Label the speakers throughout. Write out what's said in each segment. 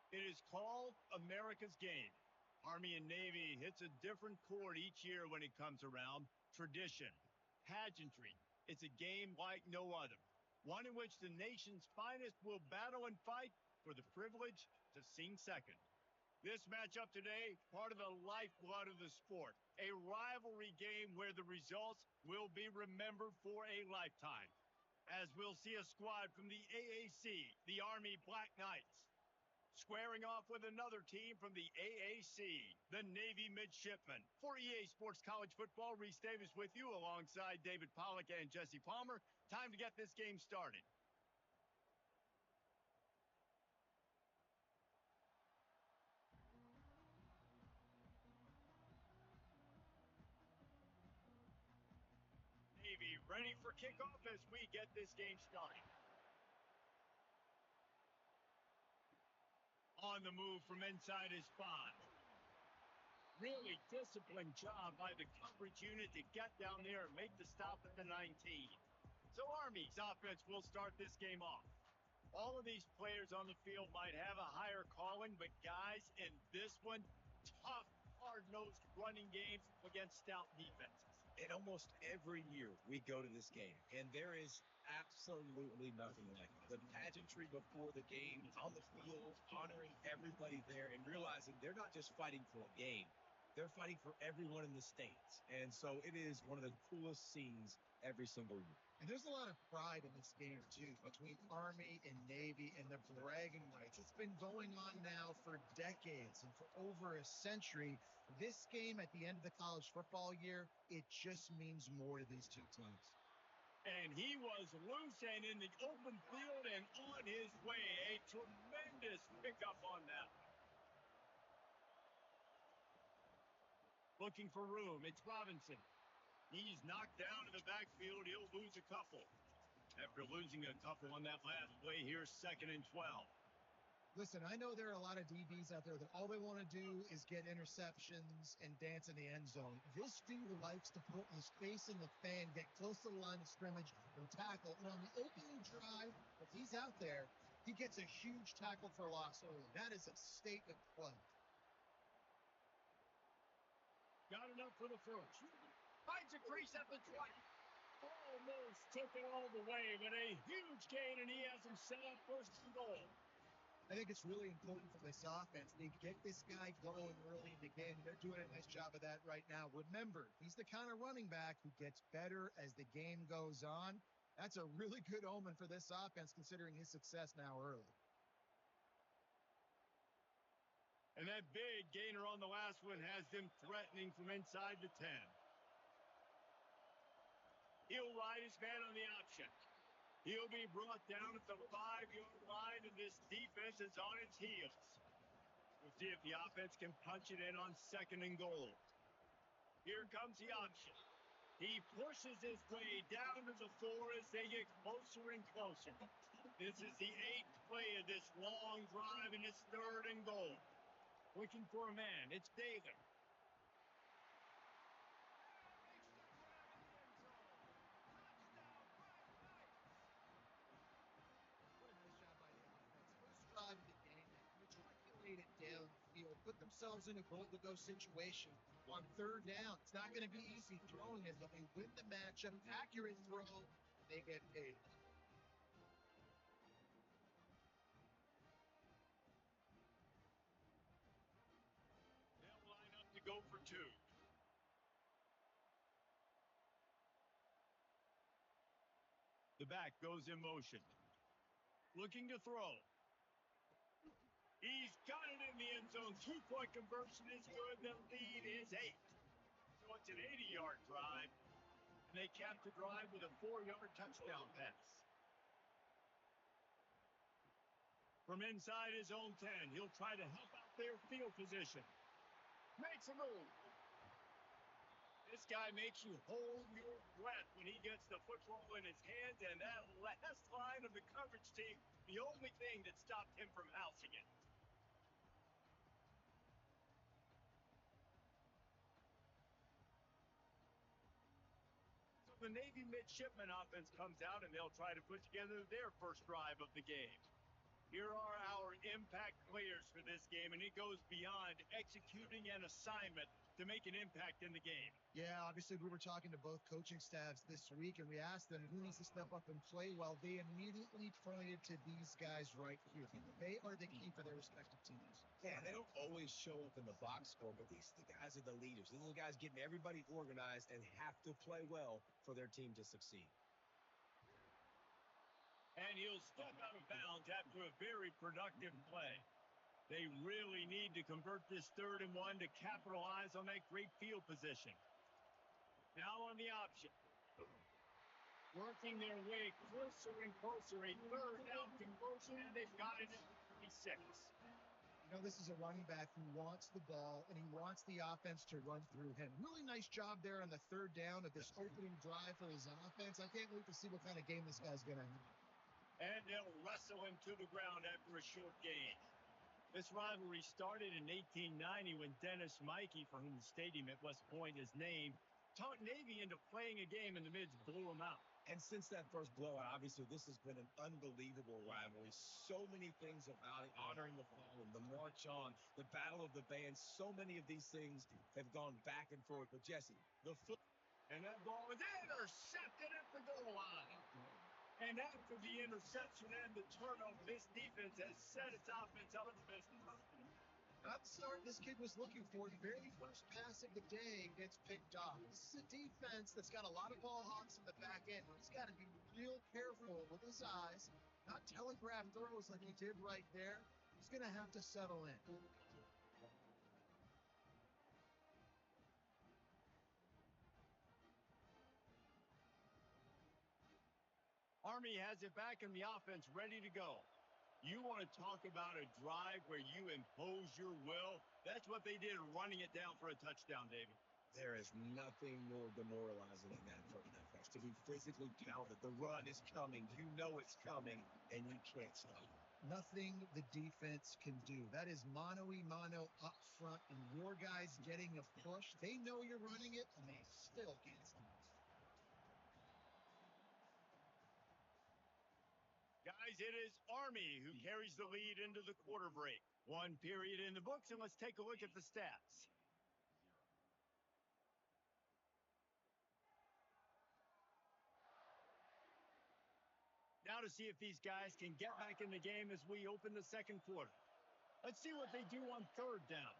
Speaker 1: It is called America's Game. Army and Navy hits a different chord each year when it comes around. Tradition, pageantry. It's a game like no other. One in which the nation's finest will battle and fight for the privilege to sing second. This matchup today, part of the lifeblood of the sport. A rivalry game where the results will be remembered for a lifetime. As we'll see a squad from the AAC, the Army Black Knights, squaring off with another team from the AAC, the Navy Midshipmen. For EA Sports College Football, Reese Davis with you alongside David Pollock and Jesse Palmer. Time to get this game started. Navy ready for kickoff as we get this game started. On the move from inside his spot. Really disciplined job by the coverage unit to get down there and make the stop at the 19. So Army's offense will start this game off. All of these players on the field might have a higher calling, but guys, in this one, tough, hard-nosed running games against stout defenses.
Speaker 2: And almost every year we go to this game, and there is absolutely nothing like it. The pageantry before the game, on the field, honoring everybody there, and realizing they're not just fighting for a game, they're fighting for everyone in the States. And so it is one of the coolest scenes every single year.
Speaker 3: And there's a lot of pride in this game, too, between Army and Navy and the bragging rights. It's been going on now for decades and for over a century. This game at the end of the college football year, it just means more to these two teams.
Speaker 1: And he was loose and in the open field and on his way. A tremendous pickup on that. Looking for room, it's Robinson. He's knocked down in the backfield. He'll lose a couple. After losing a couple on that last play, here's 2nd and 12.
Speaker 3: Listen, I know there are a lot of DBs out there that all they want to do is get interceptions and dance in the end zone. This dude likes to put his face in the fan, get close to the line of scrimmage, and tackle. And on the opening drive, if he's out there, he gets a huge tackle for loss early. That is a statement play.
Speaker 1: Got enough for the first. Finds a crease at the 20. Almost took it all the way, but a huge gain, and he has him set up 1st and goal.
Speaker 3: I think it's really important for this offense. They get this guy going early in the game. They're doing a nice job of that right now. Remember, he's the kind of running back who gets better as the game goes on. That's a really good omen for this offense, considering his success now early.
Speaker 1: And that big gainer on the last one has them threatening from inside the 10. He'll ride his man on the option. He'll be brought down at the 5-yard line, and this defense is on its heels. We'll see if the offense can punch it in on 2nd and goal. Here comes the option. He pushes his way down to the 4 as they get closer and closer. This is the 8th play of this long drive, and it's 3rd and goal. Looking for a man. It's David.
Speaker 3: What a nice job by the offense. First drive of the game, matriculated downfield, put themselves in a goal-to-go situation on 3rd down. It's not going to be easy throwing it, but they win the matchup. Accurate throw, they get paid.
Speaker 1: They'll line up to go for 2. The back goes in motion. Looking to throw. He's got it in the end zone. 2-point conversion is good. The lead is 8. So it's an 80-yard drive. And they cap the drive with a 4-yard touchdown pass. From inside his own 10, he'll try to help out their field position. Makes a move. This guy makes you hold your breath when he gets the football in his hands, and that last line of the coverage team, the only thing that stopped him from housing it. So the Navy Midshipmen offense comes out, and they'll try to put together their first drive of the game. Here are our impact players for for this game, and it goes beyond executing an assignment to make an impact in the game.
Speaker 3: Yeah, obviously we were talking to both coaching staffs this week, and we asked them who needs to step up and play well. They immediately pointed to these guys right here. They are the key for their respective teams.
Speaker 2: Yeah, they don't always show up in the box score, but these are the guys are the leaders. These are the guys getting everybody organized and have to play well for their team to succeed.
Speaker 1: And he'll step out of bounds after a very productive play. They really need to convert this 3rd and 1 to capitalize on that great field position. Now on the option. Working their way closer and closer. A 3rd down conversion, and they've got it at 36.
Speaker 3: You know, this is a running back who wants the ball, and he wants the offense to run through him. Really nice job there on the 3rd down of this opening drive for his offense. I can't wait to see what kind of game this guy's going to have.
Speaker 1: And they'll wrestle him to the ground after a short gain. This rivalry started in 1890 when Dennis Mikey, for whom the stadium at West Point is named, talked Navy into playing a game, and the Mids blew him out.
Speaker 2: And since that first blowout, obviously, this has been an unbelievable rivalry. So many things about it, honoring the fallen, the march on, the battle of the bands. So many of these things have gone back and forth. But, Jesse, the foot.
Speaker 1: And that ball was intercepted at the goal line. And after the interception and the turnover, this defense has set its offense out of the business.
Speaker 3: Not the start this kid was looking for. The very first pass of the day gets picked off. This is a defense that's got a lot of ball hawks in the back end. He's got to be real careful with his eyes, not telegraph throws like he did right there. He's going to have to settle in.
Speaker 1: Army has it back in the offense, ready to go. You want to talk about a drive where you impose your will? That's what they did, running it down for a touchdown, David.
Speaker 2: There is nothing more demoralizing than that for an offense. To be physically pounded, the run is coming, you know it's coming, and you can't stop it.
Speaker 3: Nothing the defense can do. That is mano-a-mano up front, and your guys getting a push. They know you're running it, and they still can't stop it.
Speaker 1: Guys, it is Army who carries the lead into the quarter break. 1 period in the books, and let's take a look at the stats. Now to see if these guys can get back in the game as we open the 2nd quarter. Let's see what they do on 3rd down.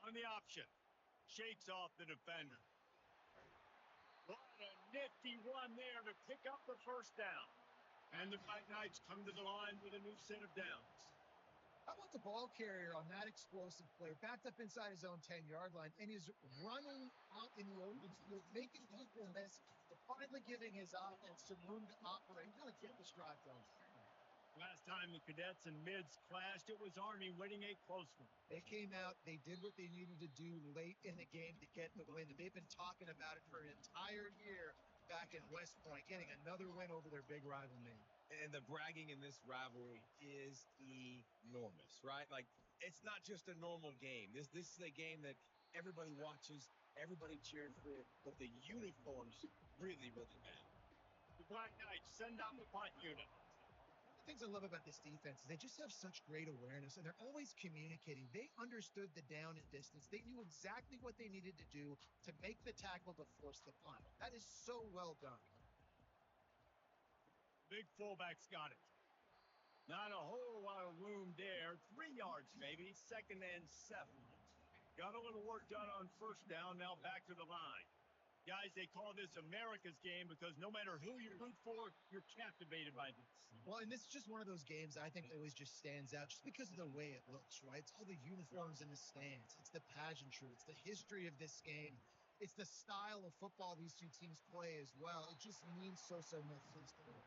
Speaker 1: On the option, shakes off the defender. What a nifty run there to pick up the 1st down. And the Black Knights come to the line with a new set of downs.
Speaker 3: How about the ball carrier on that explosive play? Backed up inside his own 10-yard line, and he's running out in the open field, making people miss, finally giving his offense some room to operate. Really get this drive going.
Speaker 1: Last time the Cadets and Mids clashed, it was Army winning a close one.
Speaker 3: They came out, they did what they needed to do late in the game to get the win. They've been talking about it for an entire year back in West Point, getting another win over their big rival Navy.
Speaker 2: And the bragging in this rivalry is enormous, right? Like, it's not just a normal game. This is a game that everybody watches, everybody cheers for, but the uniforms really, really matter.
Speaker 1: The Black Knights send out the punt unit.
Speaker 3: The things I love about this defense is they just have such great awareness, and they're always communicating. They understood the down and distance. They knew exactly what they needed to do to make the tackle to force the punt. That is so well done.
Speaker 1: Big fullback's got it. Not a whole lot of room there. 3 yards maybe. 2nd and 7. Got a little work done on 1st down. Now back to the line. Guys, they call this America's game because no matter who you root for, you're captivated by this.
Speaker 3: Well, and this is just one of those games I think always just stands out just because of the way it looks, right? It's all the uniforms in the stands. It's the pageantry. It's the history of this game. It's the style of football these two teams play as well. It just means so much to this game.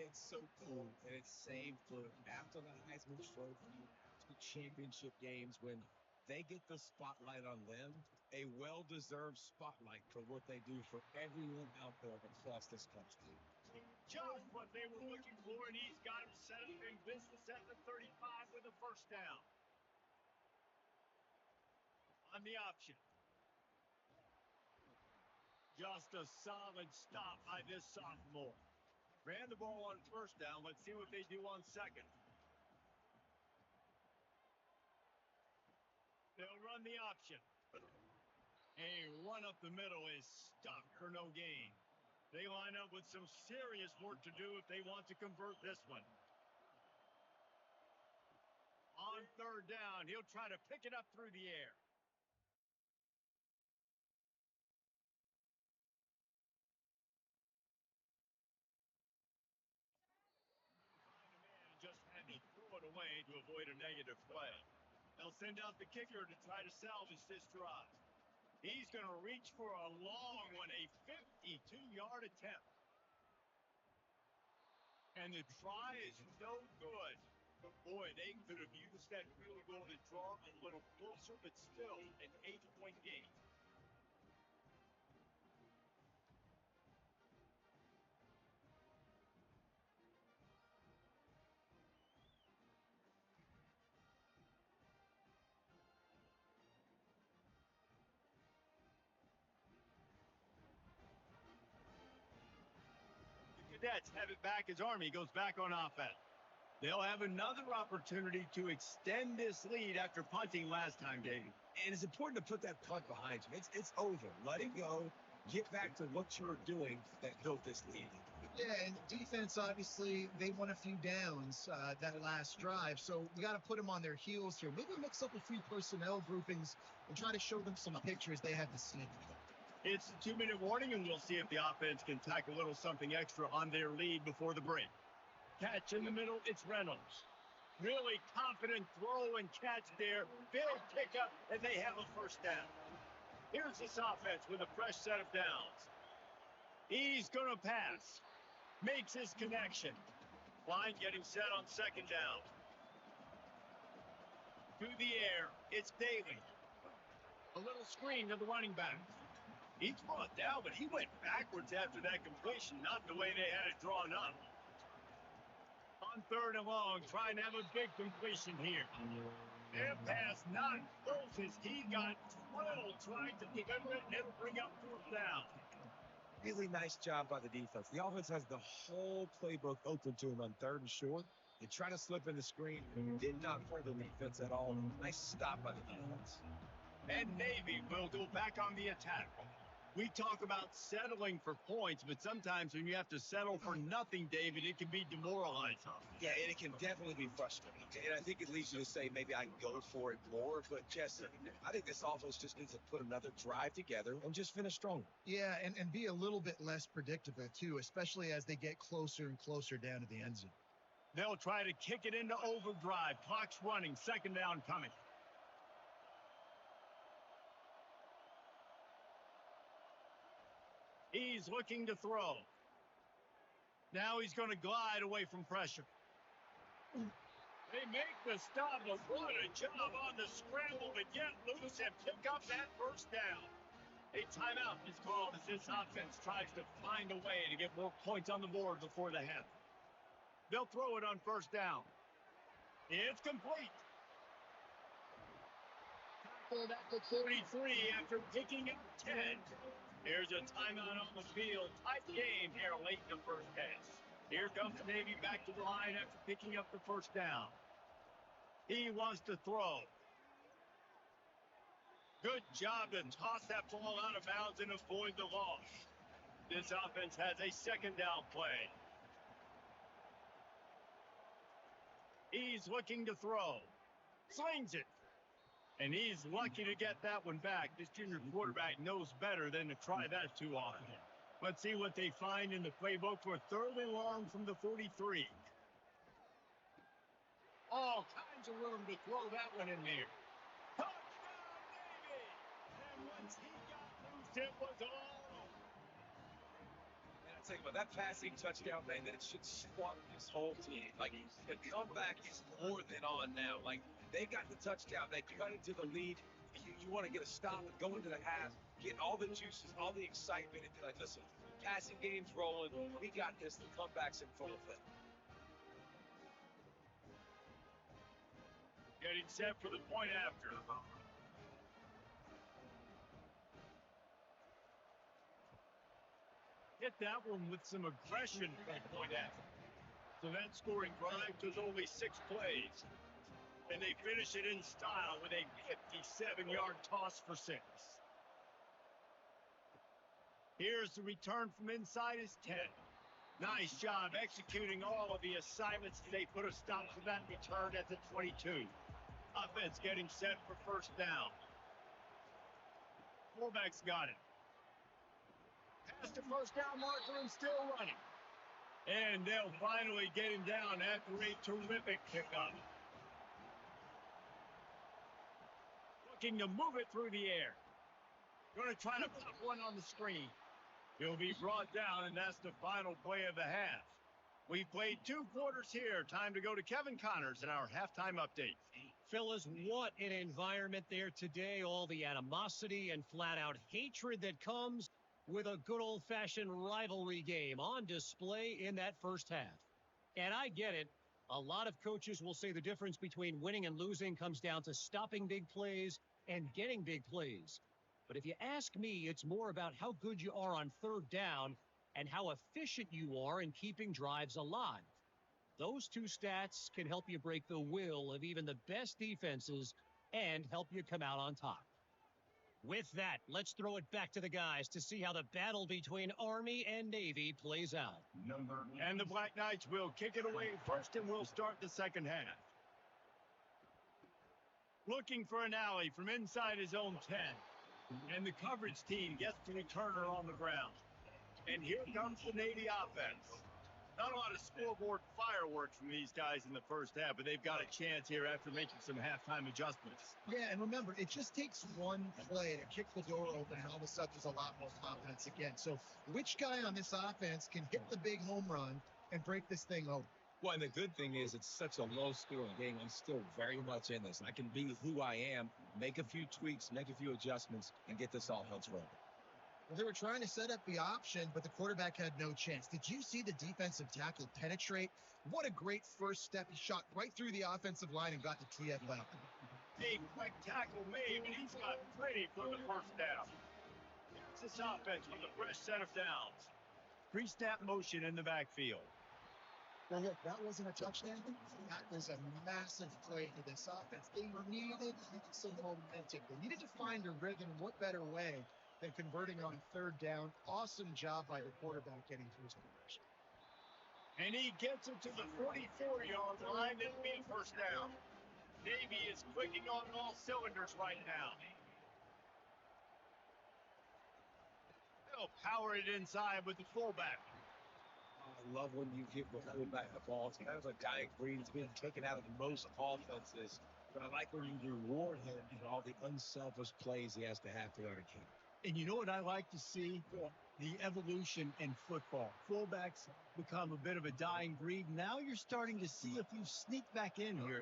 Speaker 2: It's so cool, and it's saved for after the Heisman Trophy, after championship games, when they get the spotlight on them, a well-deserved spotlight for what they do for everyone out there across this country.
Speaker 1: Just what they were looking for, and he's got him set up in business at the 35 with a 1st down. On the option. Just a solid stop by this sophomore. Ran the ball on 1st down. Let's see what they do on 2nd. They'll run the option. A run up the middle is stuck for no gain. They line up with some serious work to do if they want to convert this one. On third down, he'll try to pick it up through the air. Just had to throw it away to avoid a negative play. They'll send out the kicker to try to salvage this drive. He's going to reach for a long one, a 52-yard attempt. And the try is no good. But boy, they could have used that field goal to draw a little closer, but still an 8-point game. Cadets have it back as Army goes back on offense. They'll have another opportunity to extend this lead after punting last time, Davey.
Speaker 2: And it's important to put that punt behind you. It's over. Let it go. Get back to what you were doing that built this lead.
Speaker 3: Yeah, and defense, obviously, they won a few downs that last drive, so we got to put them on their heels here. Maybe mix up a few personnel groupings and try to show them some pictures they haven't seen.
Speaker 1: It's a 2-minute warning, and we'll see if the offense can tack a little something extra on their lead before the break. Catch in the middle, it's Reynolds. Really confident throw and catch there. Big pickup, and they have a first down. Here's this offense with a fresh set of downs. He's going to pass. Makes his connection. Line getting set on second down. Through the air, it's Daly. A little screen to the running back. He's brought down, but he went backwards after that completion, not the way they had it drawn up. On third and long, trying to have a big completion here. Their pass not closest. He got 12 trying to deliver it, and it'll bring up fourth down.
Speaker 2: Really nice job by the defense. The offense has the whole playbook open to him on third and short. They try to slip in the screen. Did not fool the defense at all. Nice stop by the defense.
Speaker 1: And Navy will go back on the attack. We talk about settling for points, but sometimes when you have to settle for nothing, David, it can be demoralizing.
Speaker 2: Yeah, and it can definitely be frustrating. And I think it leads you to say maybe I can go for it more. But, Jesse, I think this offense just needs to put another drive together and just finish strong.
Speaker 3: Yeah, and be a little bit less predictable, too, especially as they get closer and closer down to the end zone.
Speaker 1: They'll try to kick it into overdrive. Clock's running. Second down coming. He's looking to throw. Now he's going to glide away from pressure. They make the stop, but what a job on the scramble to get loose and pick up that first down. A timeout is called as this offense tries to find a way to get more points on the board before the half. They'll throw it on first down. It's complete. Tackled at the 43 after picking up 10. Here's a timeout on the field. Tight game here late in the first half. Here comes Navy back to the line after picking up the first down. He wants to throw. Good job to toss that ball out of bounds and avoid the loss. This offense has a second down play. He's looking to throw. Slings it. And he's lucky to get that one back. This junior quarterback knows better than to try that too often. Let's see what they find in the playbook for third and long from the 43. All kinds of room to throw that one in there. Touchdown, Navy! And once he got loose, it was all over.
Speaker 2: And I tell you what, that passing touchdown, man, that it should swamp this whole team. Like, the comeback is more than on now. Like, they got the touchdown. They cut into the lead. You want to get a stop and go into the half, get all the juices, all the excitement, and be like, listen, passing game's rolling. We got this. The comeback's in full effect.
Speaker 1: Getting set for the point after. Hit that one with some aggression for the point after. So that scoring drive was only 6 plays. And they finish it in style with a 57-yard toss for 6. Here's the return from inside his 10. Nice job executing all of the assignments. They put a stop to that return at the 22. Offense getting set for first down. Fullback's got it. Past the first down marker and still running. And they'll finally get him down after a terrific pickup. Looking to move it through the air. Going to try to pop one on the screen. He'll be brought down, and that's the final play of the half. We've played 2 quarters here. Time to go to Kevin Connors in our halftime update.
Speaker 4: Fellas, what an environment there today. All the animosity and flat-out hatred that comes with a good old-fashioned rivalry game on display in that first half. And I get it. A lot of coaches will say the difference between winning and losing comes down to stopping big plays and getting big plays. But if you ask me, it's more about how good you are on third down and how efficient you are in keeping drives alive. Those 2 stats can help you break the will of even the best defenses and help you come out on top. With that, let's throw it back to the guys to see how the battle between Army and Navy plays out.
Speaker 1: And the Black Knights will kick it away first, and we'll start the second half. Looking for an alley from inside his own 10. And the coverage team gets the returner on the ground. And here comes the Navy offense. Not a lot of scoreboard fireworks from these guys in the first half, but they've got a chance here after making some halftime adjustments.
Speaker 3: Yeah, and remember, it just takes one play to kick the door open, and all of a sudden there's a lot more confidence again. So which guy on this offense can hit the big home run and break this thing open?
Speaker 2: Well, and the good thing is it's such a low-scoring game. I'm still very much in this. I can be who I am, make a few tweaks, make a few adjustments, and get this offense rolling.
Speaker 3: Well, they were trying to set up the option, but the quarterback had no chance. Did you see the defensive tackle penetrate? What a great first step. He shot right through the offensive line and got the TFL.
Speaker 1: A quick tackle made, and he's got ready for the first down. It's this offense with a fresh set of downs. Pre-snap motion in the backfield.
Speaker 3: Well, look, that wasn't a touchdown. That was a massive play for this offense. They needed some momentum. They needed to find a rhythm. What better way than converting on third down? Awesome job by the quarterback getting through his conversion.
Speaker 1: And he gets it to the 44-yard line. It'll be a first down. Navy is clicking on all cylinders right now. They'll power it inside with the fullback.
Speaker 2: I love when you give the fullback the ball. It's kind of a dying breed. It's been taken out of most offenses. But I like when you reward him for all the unselfish plays he has to have throughout a game.
Speaker 5: And you know what I like to see? The evolution in football. Fullbacks become a bit of a dying breed. Now you're starting to see a few sneak back in here.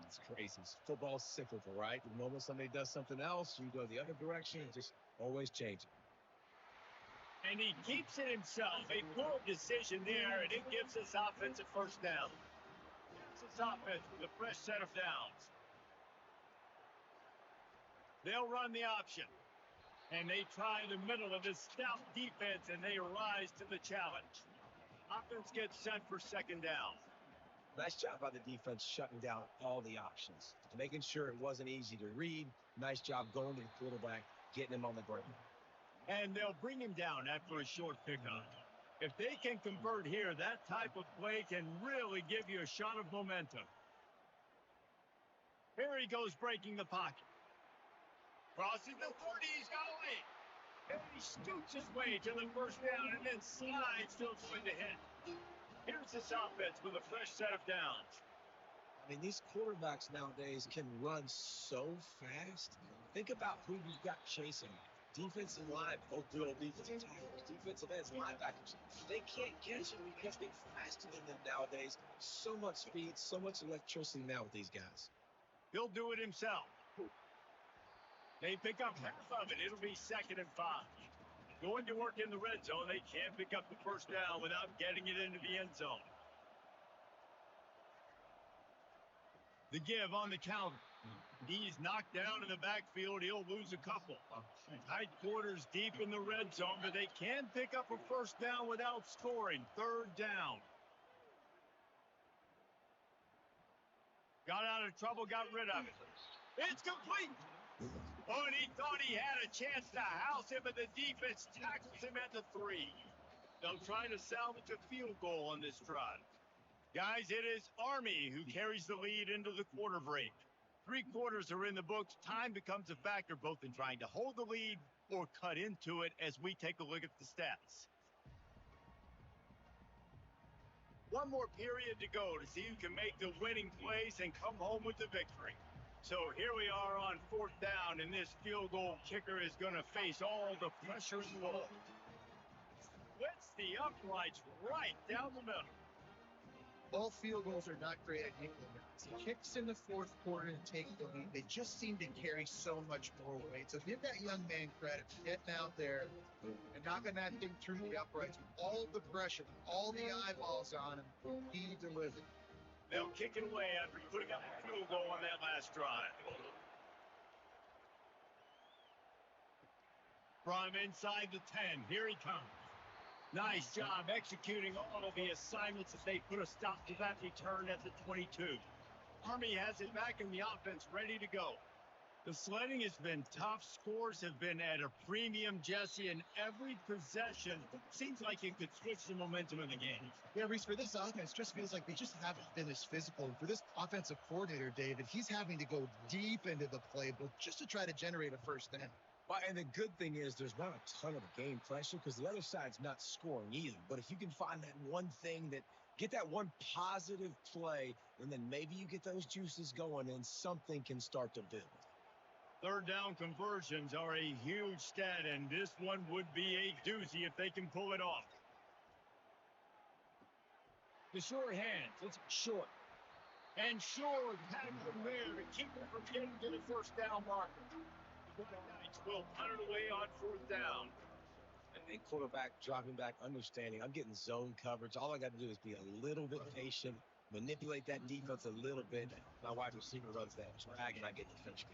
Speaker 2: It's crazy. Football's cyclical, right? The moment somebody does something else, you go the other direction. It's just always changing.
Speaker 1: And he keeps it himself. A poor decision there, and it gives us offensive first down. It's this offense with a fresh set of downs. They'll run the option. And they try the middle of this stout defense, and they rise to the challenge. Offense gets set for second down.
Speaker 2: Nice job by the defense shutting down all the options, making sure it wasn't easy to read. Nice job going to the quarterback, getting him on the ground.
Speaker 1: And they'll bring him down after a short pickup. If they can convert here, that type of play can really give you a shot of momentum. Here he goes breaking the pocket. Crossing the 40, he's got away. And he scoots his way to the first down and then slides to avoid the hit. Here's this offense with a fresh set of downs.
Speaker 2: I mean, these quarterbacks nowadays can run so fast. Think about who you've got chasing. Defensive line, both dual defensive tackles, defensive ends, linebackers. They can't catch him because they're faster than them nowadays. So much speed, so much electricity now with these guys.
Speaker 1: He'll do it himself. They pick up half of it. It'll be 2nd and 5. Going to work in the red zone. They can't pick up the first down without getting it into the end zone. The give on the counter. He's knocked down in the backfield. He'll lose a couple. Tight quarters deep in the red zone, but they can pick up a first down without scoring. 3rd down. Got out of trouble, got rid of it. It's complete. Oh, and he thought he had a chance to house him, but the defense tackles him at the 3. They'll try to salvage a field goal on this drive. Guys, it is Army who carries the lead into the quarter break. 3 quarters are in the books. Time becomes a factor both in trying to hold the lead or cut into it as we take a look at the stats. One more period to go to see who can make the winning plays and come home with the victory. So here we are on 4th down, and this field goal kicker is going to face all the pressure in the world. Splits the uprights right down the middle.
Speaker 3: All field goals are not created equal. He kicks in the 4th quarter and take the lead. They just seem to carry so much more weight. So give that young man credit for getting out there and knocking that thing through the uprights with all the pressure, all the eyeballs on him. He delivered.
Speaker 1: They'll kick it away after putting up a field goal on that last drive. From inside the 10, here he comes. Nice job executing all of the assignments as they put a stop to that return at the 22. Army has it back in the offense, ready to go. The sledding has been tough. Scores have been at a premium, Jesse, and every possession seems like it could switch the momentum of the game.
Speaker 3: Yeah, Reese, for this offense, just feels like they just haven't been as physical. And for this offensive coordinator, David, he's having to go deep into the playbook just to try to generate a first down.
Speaker 2: Well, and the good thing is there's not a ton of game pressure because the other side's not scoring either. But if you can find that one thing get that one positive play, and then maybe you get those juices going and something can start to build.
Speaker 1: 3rd down conversions are a huge stat, and this one would be a doozy if they can pull it off. The short hands, it's short. And short had him there to keep him from getting to the first down marker. The Knights will punt it away on 4th down.
Speaker 2: And quarterback dropping back, understanding I'm getting zone coverage. All I got to do is be a little bit patient, manipulate that defense a little bit. My wide receiver runs that drag, and I get the finish.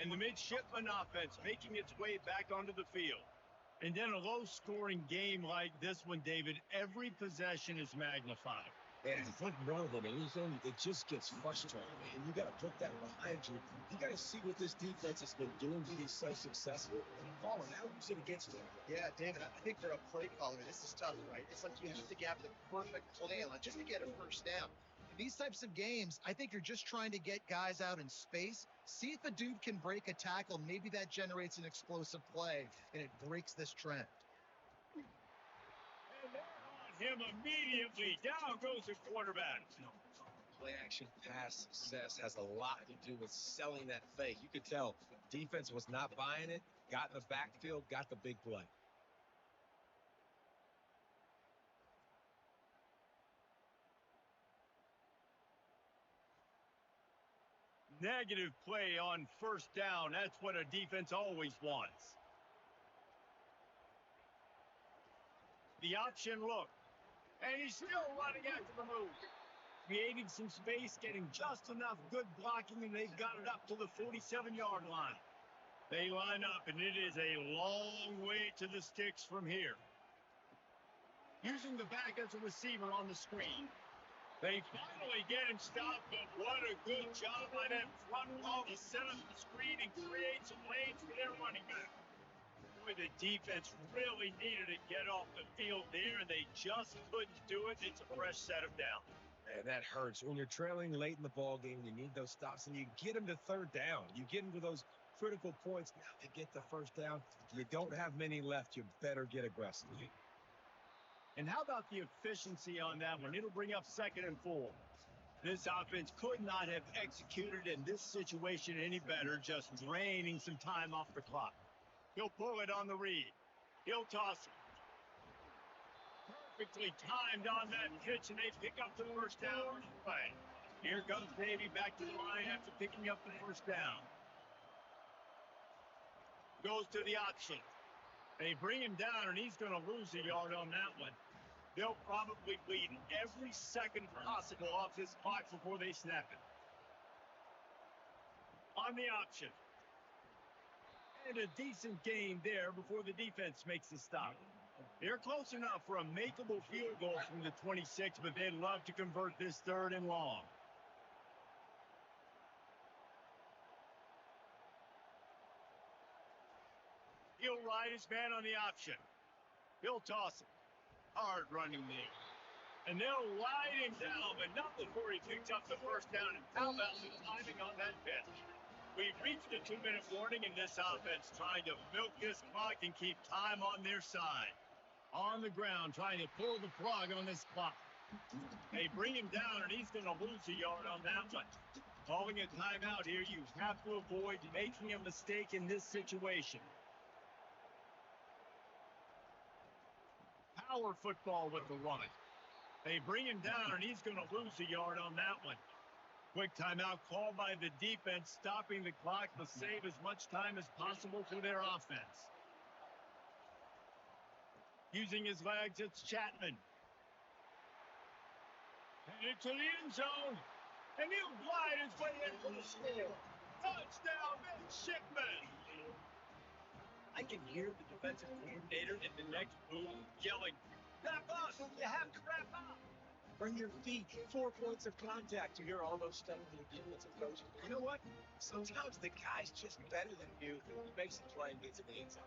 Speaker 1: And the midshipman offense making its way back onto the field. And then a low-scoring game like this one, David, every possession is magnified.
Speaker 2: And it's like relevant anything, it just gets frustrating. And you got to put that behind you. You got to see what this defense has been doing to be so successful. Falling out, who's it against them?
Speaker 3: Yeah, David, I think for a play caller, this is tough, right? It's like you have to have the perfect plan just to get a first down. In these types of games, I think you're just trying to get guys out in space, see if a dude can break a tackle. Maybe that generates an explosive play, and it breaks this trend.
Speaker 1: And they're on him immediately. Down goes the quarterback.
Speaker 2: Play action pass success has a lot to do with selling that fake. You could tell defense was not buying it, got in the backfield, got the big play.
Speaker 1: Negative play on 1st down. That's what a defense always wants. The option look. And he's still running after the move. Creating some space, getting just enough good blocking, and they've got it up to the 47-yard line. They line up, and it is a long way to the sticks from here. Using the back as a receiver on the screen. They finally get him stopped, but what a good job by that front wall to set up the screen and create some lanes for their running back. Boy, the defense really needed to get off the field there, and they just couldn't do it. It's a fresh set of down.
Speaker 2: And that hurts. When you're trailing late in the ball game, you need those stops, and you get them to 3rd down. You get them to those critical points now to get the first down. You don't have many left. You better get aggressive.
Speaker 1: And how about the efficiency on that one? It'll bring up 2nd and 4. This offense could not have executed in this situation any better, just draining some time off the clock. He'll pull it on the read. He'll toss it. Perfectly timed on that pitch, and they pick up the first down play. Here comes Navy back to the line after picking up the first down. Goes to the option. They bring him down, and he's going to lose a yard on that one. They'll probably bleed every second possible off this clock before they snap it. On the option. And a decent gain there before the defense makes the stop. They're close enough for a makeable field goal from the 26, but they'd love to convert this 3rd and long. He'll ride his man on the option. He'll toss it. Hard running there. And they'll ride him down, but not before he picks up the first down. And how about the timing on that pitch? We've reached the 2-minute warning, and this offense trying to milk this clock and keep time on their side. On the ground, trying to pull the plug on this clock. They bring him down, and he's going to lose a yard on that one. Calling a timeout here, you have to avoid making a mistake in this situation. Power football with the run. They bring him down, and he's going to lose a yard on that one. Quick timeout called by the defense, stopping the clock to save as much time as possible for their offense. Using his legs, it's Chapman. And into the end zone. And he'll glide his way in for the score. Touchdown, Midshipmen! I can hear the defensive coordinator in the next booth yelling, "Wrap up! You have to wrap up!"
Speaker 2: Bring your feet, 4 points of contact. You hear all those stuff from the defensive coach. You know what? Sometimes the guy's just better than you. He makes a play and gets in the end zone.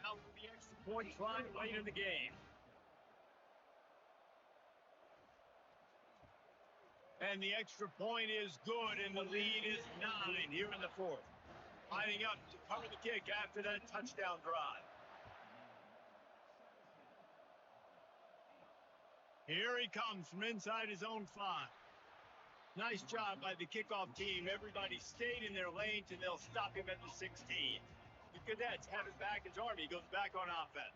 Speaker 1: Now for the extra point try late in the game. And the extra point is good, and the lead is 9 here in the fourth. Lining up to cover the kick after that touchdown drive. Here he comes from inside his own 5. Nice job by the kickoff team. Everybody stayed in their lanes, and they'll stop him at the 16. The Cadets have it back as Army goes back on offense.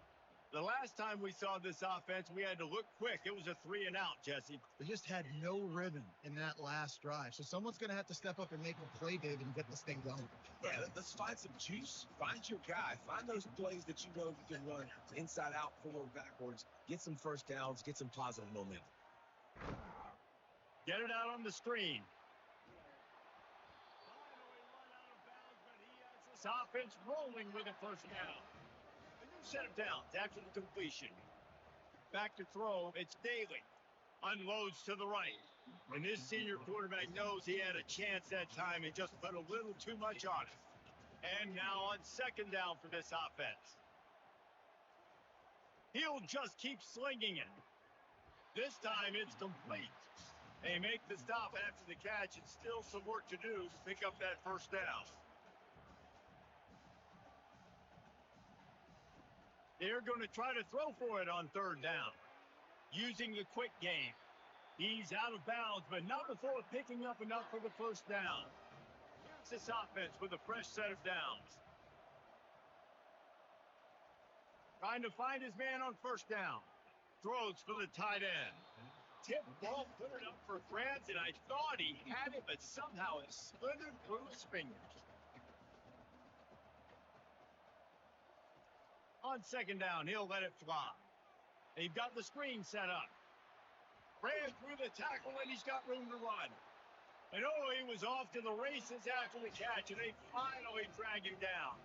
Speaker 1: The last time we saw this offense, we had to look quick. It was a 3 and out, Jesse.
Speaker 3: They just had no rhythm in that last drive. So someone's going to have to step up and make a play, David, and get this thing going.
Speaker 2: Yeah, let's find some juice. Find your guy. Find those plays that you know you can run inside out, forward, backwards. Get some first downs. Get some positive momentum.
Speaker 1: Get it out on the screen. This offense rolling with a first down. A new set of downs after the completion. Back to throw, it's Daly. Unloads to the right. And this senior quarterback knows he had a chance that time and just put a little too much on it. And now on second down for this offense. He'll just keep slinging it. This time it's complete. They make the stop after the catch, and still some work to do to pick up that first down. They're going to try to throw for it on third down. Using the quick game. He's out of bounds, but not before picking up enough for the first down. Here's this offense with a fresh set of downs. Trying to find his man on first down. Throws for the tight end. Tip ball, put it up for grabs, and I thought he had it, but somehow it slithered through his fingers. On second down, he'll let it fly. They've got the screen set up. Ran through the tackle, and he's got room to run. And oh, he was off to the races after the catch, and they finally drag him down.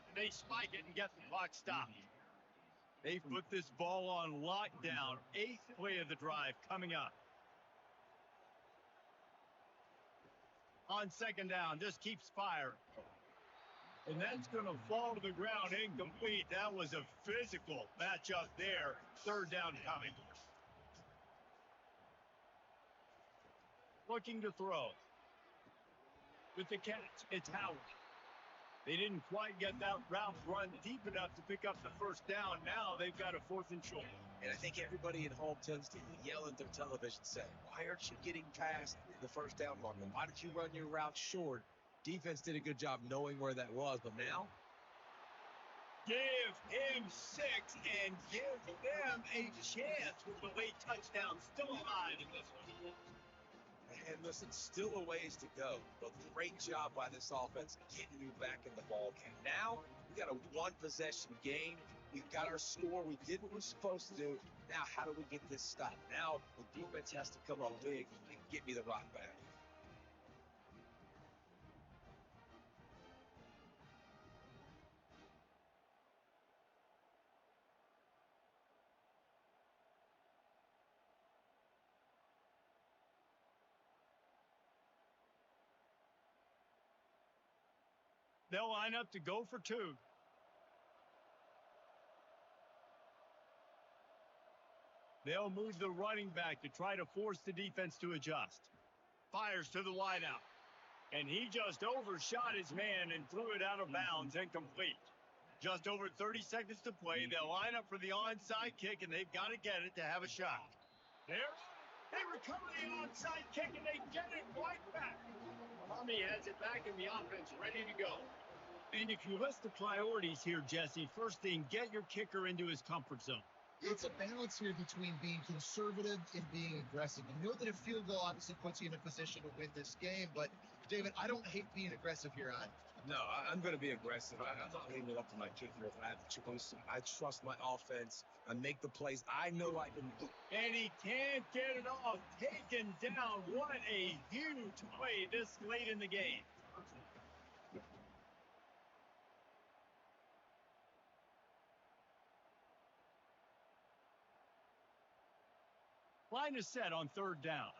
Speaker 1: And they spike it and get the clock stopped. They've put this ball on lockdown. 8th play of the drive coming up. On second down, just keeps firing. And that's going to fall to the ground incomplete. That was a physical matchup there. Third down coming. Looking to throw. With the catch, it's Howard. They didn't quite get that route run deep enough to pick up the first down. Now they've got a 4th and short.
Speaker 2: And I think everybody at home tends to yell at their television saying, "Why aren't you getting past the first down marker? Why don't you run your route short?" Defense did a good job knowing where that was, but now?
Speaker 1: Give him 6 and give them a chance with the late touchdown still alive in this one.
Speaker 2: And listen, still a ways to go, but great job by this offense getting you back in the ball game. Now, we got a 1-possession game. We've got our score. We did what we're supposed to do. Now, how do we get this stopped? Now, the defense has to come up big and get me the rock back.
Speaker 1: They'll line up to go for two. They'll move the running back to try to force the defense to adjust. Fires to the wideout. And he just overshot his man and threw it out of bounds, incomplete. Just over 30 seconds to play. They'll line up for the onside kick, and they've got to get it to have a shot. There, they recover the onside kick, and they get it right back. Army has it back in the offense, ready to go. And if you list the priorities here, Jesse, first thing, get your kicker into his comfort zone.
Speaker 3: It's a balance here between being conservative and being aggressive. You know that a field goal obviously puts you in a position to win this game, but David, I don't hate being aggressive here either.
Speaker 2: No, I'm going to be aggressive. I'm not leaving it up to my kicker if I have a choice. I trust my offense. I make the plays I know I can do.
Speaker 1: And he can't get it off. Taken down. What a huge play this late in the game. Line is set on third down.